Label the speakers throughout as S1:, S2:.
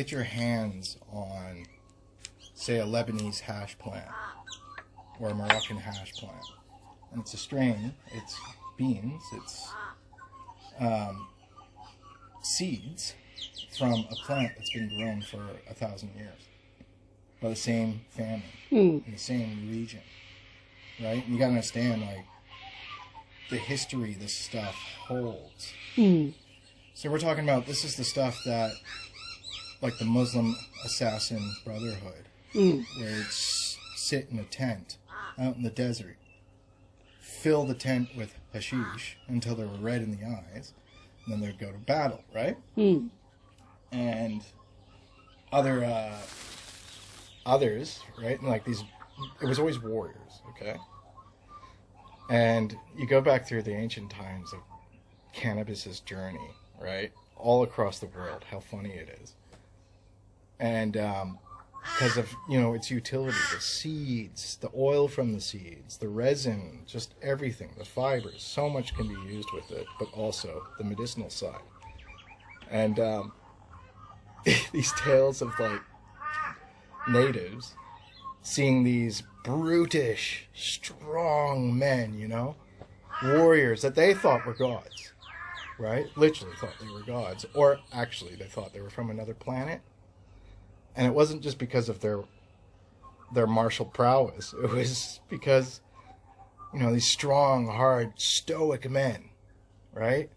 S1: get your hands on, say, a Lebanese hash plant or a Moroccan hash plant, and it's a strain, it's beans, it's seeds from a plant that's been grown for 1,000 years by the same family in the same region, right? And you gotta understand, like, the history this stuff holds. So we're talking about, this is the stuff that, like the Muslim assassin brotherhood, where it's sit in a tent out in the desert, fill the tent with hashish until they were red in the eyes, and then they'd go to battle, right? And others, right? And like these, it was always warriors, okay? And you go back through the ancient times of cannabis's journey, right? All across the world, how funny it is. And because of, you know, its utility, the seeds, the oil from the seeds, the resin, just everything, the fibers, so much can be used with it, but also the medicinal side. And these tales of, like, natives seeing these brutish, strong men, you know, warriors that they thought were gods, right? Literally thought they were gods, or actually they thought they were from another planet. And it wasn't just because of their martial prowess. It was because, you know, these strong, hard, stoic men, right?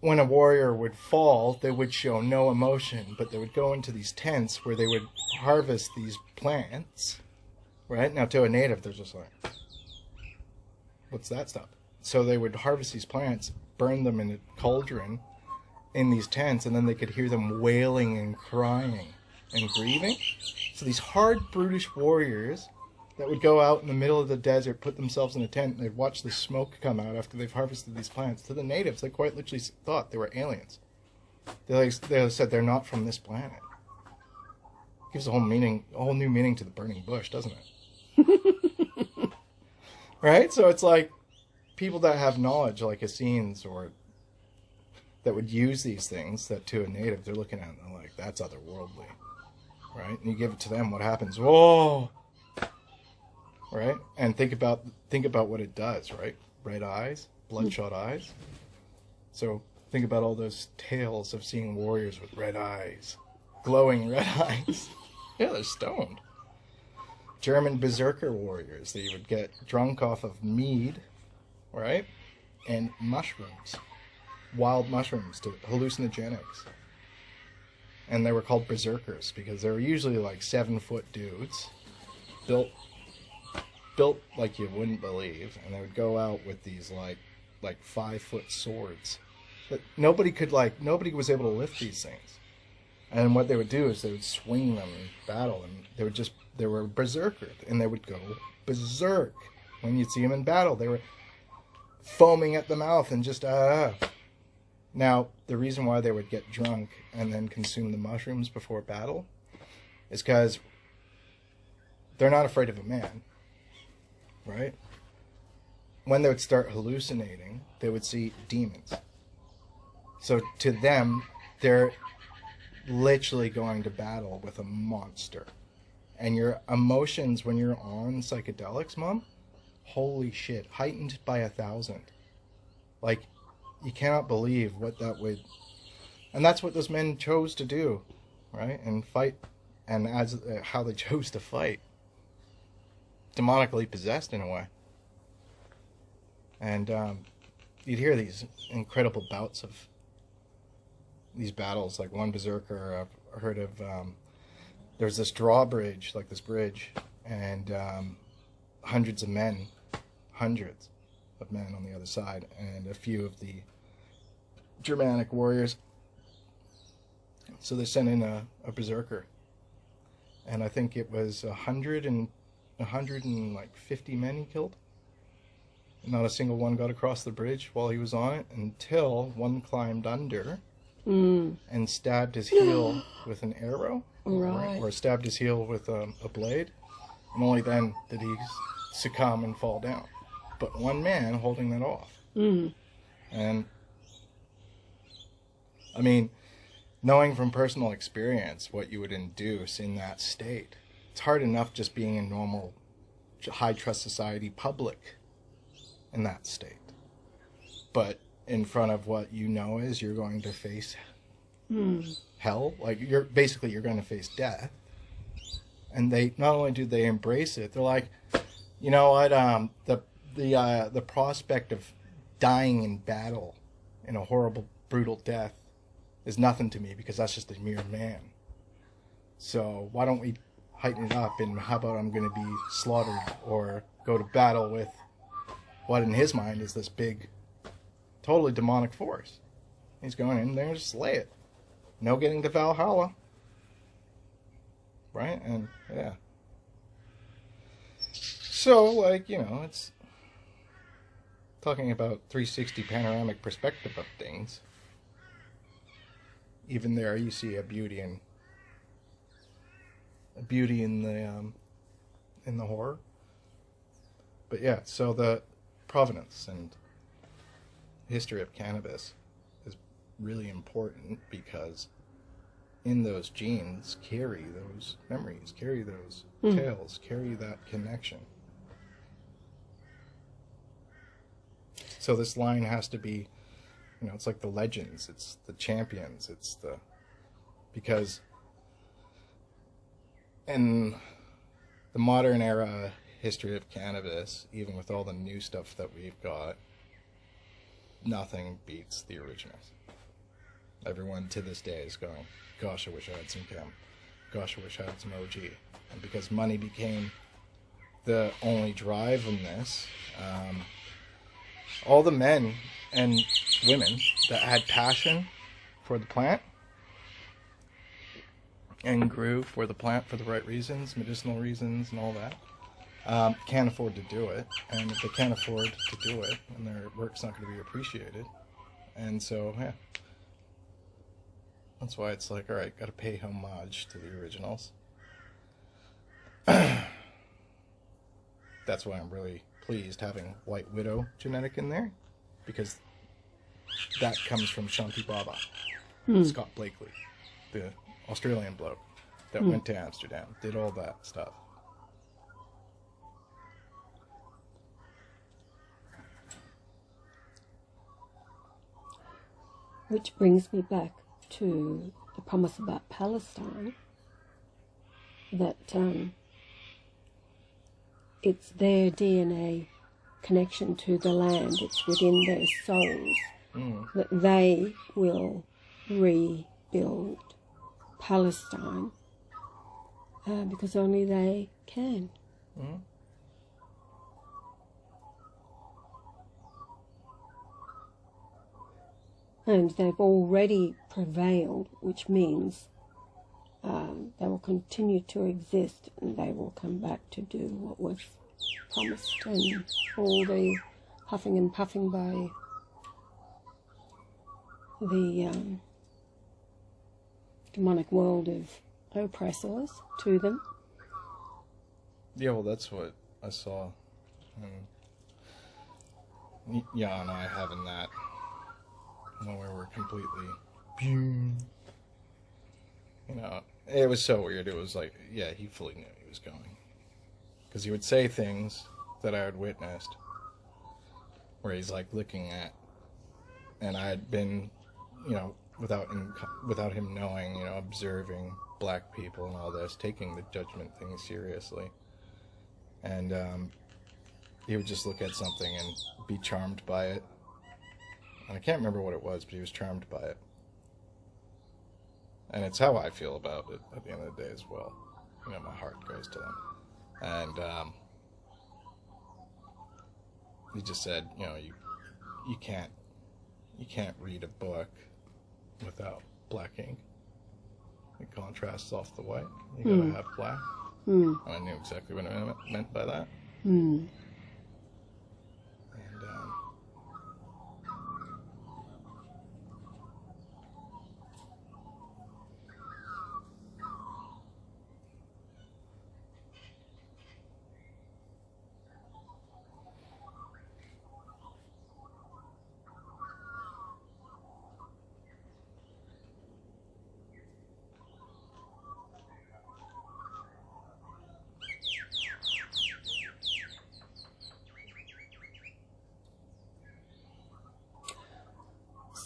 S1: When a warrior would fall, they would show no emotion, but they would go into these tents where they would harvest these plants, right? Now, to a native, they're just like, what's that stuff? So they would harvest these plants, burn them in a cauldron in these tents, and then they could hear them wailing and crying and grieving. So these hard, brutish warriors that would go out in the middle of the desert, put themselves in a tent, and they'd watch the smoke come out after they've harvested these plants. To the natives, they quite literally thought they were aliens. They said they're not from this planet. Gives a whole new meaning to the burning bush, doesn't it? Right? So it's like people that have knowledge, like Essenes, or that would use these things, that to a native, they're looking at it and they're like, that's otherworldly. Right? And you give it to them, what happens? Whoa! Right? And think about what it does, right? Red eyes, bloodshot eyes. So think about all those tales of seeing warriors with red eyes, glowing red eyes. Yeah, they're stoned. German berserker warriors, they would get drunk off of mead, right? And mushrooms, wild mushrooms, to hallucinogenics. And they were called berserkers because they were usually like 7-foot dudes, built like you wouldn't believe, and they would go out with these like 5-foot swords. But nobody was able to lift these things. And what they would do is they would swing them in battle, and they were berserkers, and they would go berserk. When you'd see them in battle, they were foaming at the mouth and just Now, the reason why they would get drunk and then consume the mushrooms before battle is because they're not afraid of a man. Right? When they would start hallucinating, they would see demons. So to them, they're literally going to battle with a monster. And your emotions when you're on psychedelics, Mom, holy shit, heightened by 1,000. Like, you cannot believe what that would... And that's what those men chose to do, right? And fight, and as how they chose to fight. Demonically possessed in a way. And you'd hear these incredible bouts of these battles. Like one berserker I've heard of, there's this drawbridge, like this bridge, and hundreds of men on the other side, and a few of the Germanic warriors. So they sent in a berserker, and I think it was 150 men he killed. Not a single one got across the bridge while he was on it, until one climbed under and stabbed his heel with an arrow, or stabbed his heel with a blade, and only then did he succumb and fall down. But one man holding that off. And I mean, knowing from personal experience what you would induce in that state. It's hard enough just being in normal high trust society public in that state. But in front of what you know is you're going to face hell. Like you're going to face death. And they not only do they embrace it, they're like, you know what, the prospect of dying in battle in a horrible, brutal death is nothing to me because that's just a mere man. So why don't we heighten it up, and how about I'm going to be slaughtered or go to battle with what in his mind is this big, totally demonic force. He's going in there to slay it. No getting to Valhalla. Right? And, yeah. So, like, you know, it's talking about 360 panoramic perspective of things. Even there you see a beauty in the horror. But yeah, so the provenance and history of cannabis is really important because in those genes carry those memories, carry those tales, carry that connection. So this line has to be, you know, it's like the legends, it's the champions, because in the modern era history of cannabis, even with all the new stuff that we've got, nothing beats the originals. Everyone to this day is going, gosh, I wish I had some chem. Gosh, I wish I had some OG. And because money became the only drive in this, all the men and women that had passion for the plant and grew for the plant for the right reasons, medicinal reasons and all that, can't afford to do it. And if they can't afford to do it, then their work's not going to be appreciated. And so, yeah. That's why it's like, all right, got to pay homage to the originals. That's why I'm really pleased having White Widow genetic in there, because that comes from Shanti Baba, Scott Blakely, the Australian bloke that went to Amsterdam, did all that stuff.
S2: Which brings me back to the promise about Palestine, that it's their DNA connection to the land, it's within their souls, that they will rebuild Palestine, because only they can. And they've already prevailed, which means they will continue to exist, and they will come back to do what was promised. And all the huffing and puffing by the demonic world of oppressors to them.
S1: Yeah, well, that's what I saw. Yeah, and I having that. Where we're completely, you know, it was so weird. It was like, yeah, he fully knew he was going, because he would say things that I had witnessed, where he's like looking at, and I had been, you know, without him knowing, you know, observing black people and all this, taking the judgment thing seriously, and he would just look at something and be charmed by it. I can't remember what it was, but he was charmed by it. And it's how I feel about it at the end of the day as well. You know, my heart goes to them. And he just said, you know, you can't read a book without black ink. It contrasts off the white. You gotta have black. And I knew exactly what I meant by that.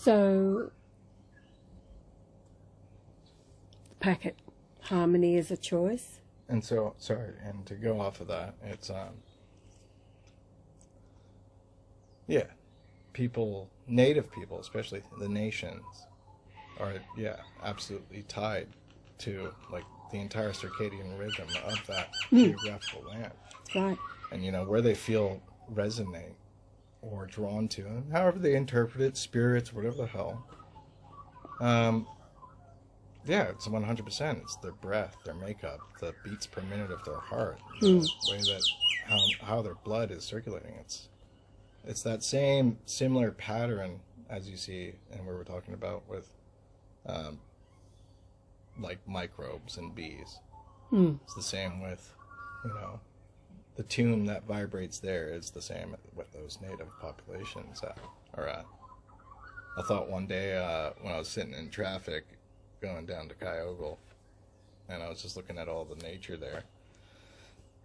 S2: So, packet harmony is a choice.
S1: And so, sorry, and to go off of that, it's, yeah, people, native people, especially the nations, are, yeah, absolutely tied to, like, the entire circadian rhythm of that geographical land.
S2: That's right.
S1: And, you know, where they feel resonate or drawn to, and however they interpret it, spirits, whatever the hell. Yeah, it's 100%. It's their breath, their makeup, the beats per minute of their heart, the way that how their blood is circulating. It's that same similar pattern as you see, and we were talking about with, like microbes and bees. It's the same with, you know, the tune that vibrates there is the same with those native populations are at. I thought one day when I was sitting in traffic going down to Kyogle, and I was just looking at all the nature there,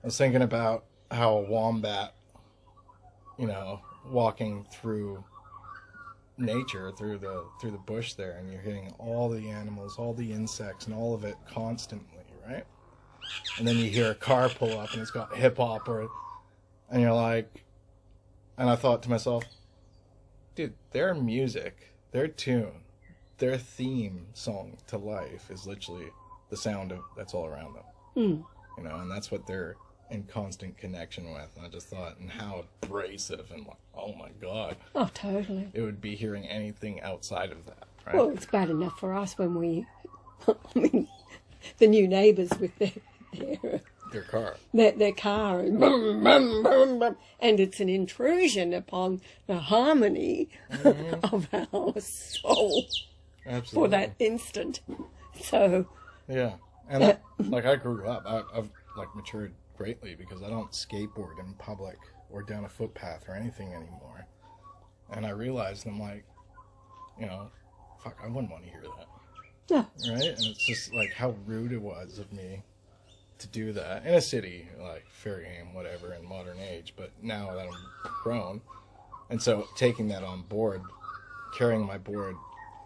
S1: I was thinking about how a wombat, you know, walking through nature, through the bush there, and you're hitting all the animals, all the insects, and all of it constantly, right? And then you hear a car pull up and it's got hip hop, and you're like, and I thought to myself, dude, their music, their tune, their theme song to life is literally the sound of that's all around them. You know, and that's what they're in constant connection with. And I just thought, and how abrasive, and like, oh my God.
S2: Oh, totally.
S1: It would be hearing anything outside of that, right?
S2: Well, it's bad enough for us when we, I mean, the new neighbours with their
S1: car.
S2: Their car, and boom, boom, boom, boom, and it's an intrusion upon the harmony of our soul.
S1: Absolutely.
S2: For that instant. So.
S1: Yeah. And like I grew up, I've like matured greatly because I don't skateboard in public or down a footpath or anything anymore. And I realized, I'm like, you know, fuck, I wouldn't want to hear that.
S2: Yeah.
S1: Right? And it's just like how rude it was of me to do that in a city like Fairham, whatever, in modern age. But now that I'm grown, and so taking that on board, carrying my board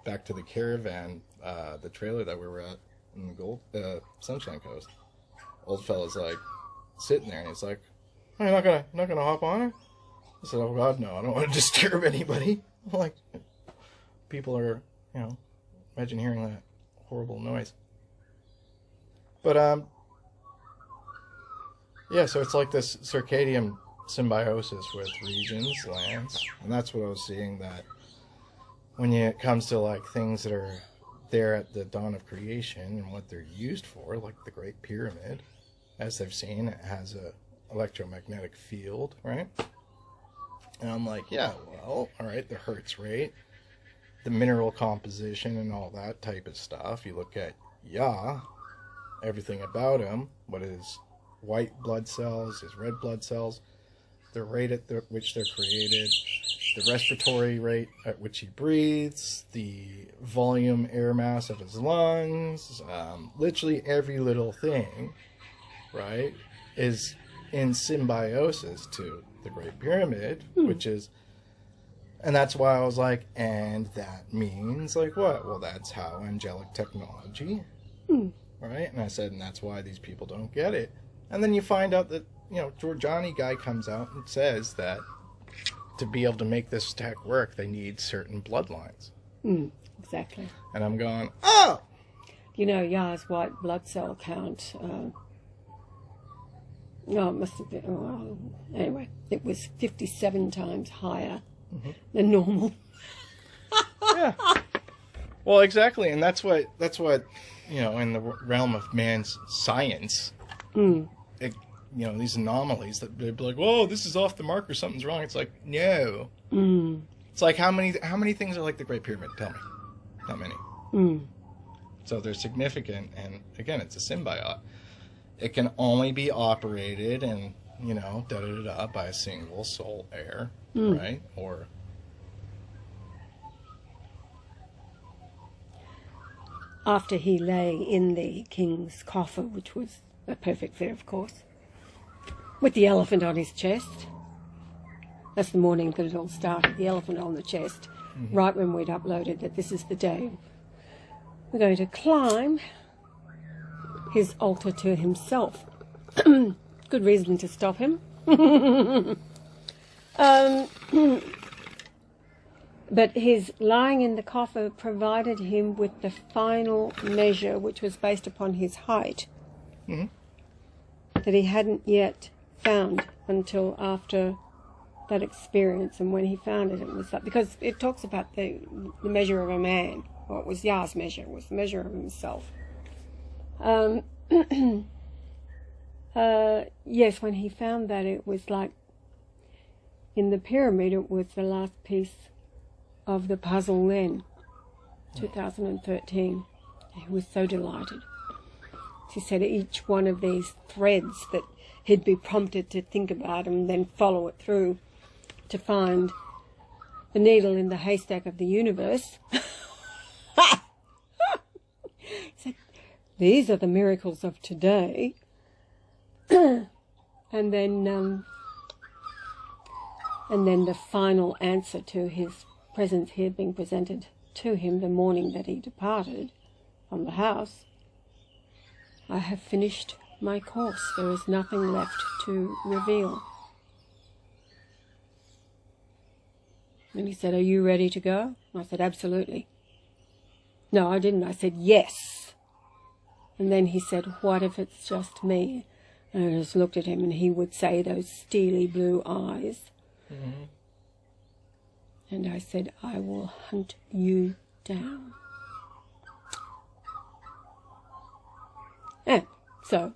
S1: back to the caravan, the trailer that we were at in the Sunshine Coast, old fella's like sitting there and he's like, "Oh, you're not gonna hop on it?" I said, "Oh God, no, I don't want to disturb anybody." I'm like, people are, you know, imagine hearing that horrible noise. But yeah, so it's like this circadian symbiosis with regions, lands, and that's what I was seeing, that when it comes to like things that are there at the dawn of creation and what they're used for, like the Great Pyramid, as they've seen, it has a electromagnetic field, right? And I'm like, yeah, well, all right, the Hertz rate, the mineral composition and all that type of stuff. You look at Yah, everything about him, what is white blood cells, his red blood cells, the rate at which they're created, the respiratory rate at which he breathes, the volume air mass of his lungs, literally every little thing, right, is in symbiosis to the Great Pyramid, which is, and that's why I was like, and that means like what? Well, that's how angelic technology, right? And I said, and that's why these people don't get it. And then you find out that, you know, Giorgiani guy comes out and says that to be able to make this tech work, they need certain bloodlines.
S2: Exactly.
S1: And I'm going, oh!
S2: You know, Yah's white blood cell count, it must have been, anyway, it was 57 times higher than normal.
S1: Yeah. Well, exactly. And that's what, you know, in the realm of man's science, you know, these anomalies that they'd be like, whoa, this is off the mark or something's wrong. It's like, no. It's like, how many things are like the Great Pyramid? Tell me. Not many. So they're significant, and again, it's a symbiote. It can only be operated and, you know, da-da-da-da by a single soul heir, right? Or...
S2: After he lay in the king's coffer, which was a perfect fit, of course, with the elephant on his chest. That's the morning that it all started, the elephant on the chest, right when we'd uploaded that this is the day we're going to climb his altar to himself. Good reason to stop him. But his lying in the coffer provided him with the final measure, which was based upon his height, that he hadn't yet found until after that experience. And when he found it, it was like, because it talks about the measure of a man, or it was Yah's measure, it was the measure of himself. Yes, when he found that, it was like in the pyramid, it was the last piece of the puzzle then, 2013. He was so delighted. He said each one of these threads that he'd be prompted to think about and then follow it through to find the needle in the haystack of the universe. He said, these are the miracles of today. And then the final answer to his presence here being presented to him the morning that he departed from the house. I have finished my course. There is nothing left to reveal. And he said, are you ready to go? And I said, absolutely. No, I didn't. I said, yes. And then he said, what if it's just me? And I just looked at him, and he would say, those steely blue eyes. And I said, I will hunt you down. And so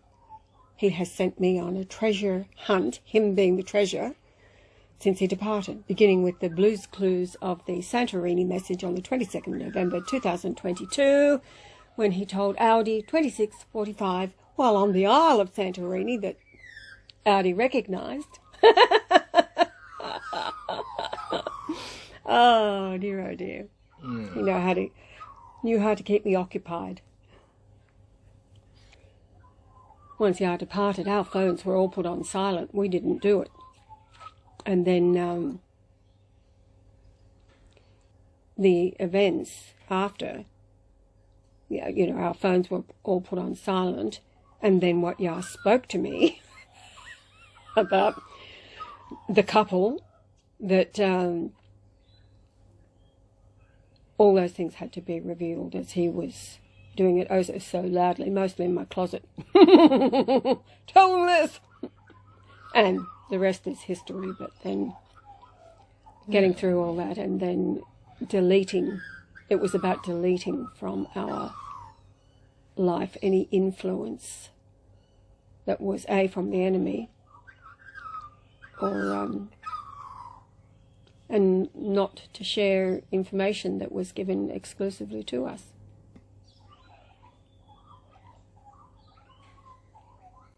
S2: he has sent me on a treasure hunt, him being the treasure, since he departed, beginning with the blues clues of the Santorini message on the 22nd of November 2022, when he told Audi 2645 while on the Isle of Santorini that Audi recognised. Oh dear, oh dear. He knew how to keep me occupied. Once Yah departed, our phones were all put on silent. We didn't do it. And then the events after, our phones were all put on silent. And then what Yah spoke to me about the couple, that all those things had to be revealed as he was doing it oh so loudly, mostly in my closet. Tell them this! And the rest is history, but then getting through all that and then deleting, it was about deleting from our life any influence that was from the enemy, or and not to share information that was given exclusively to us.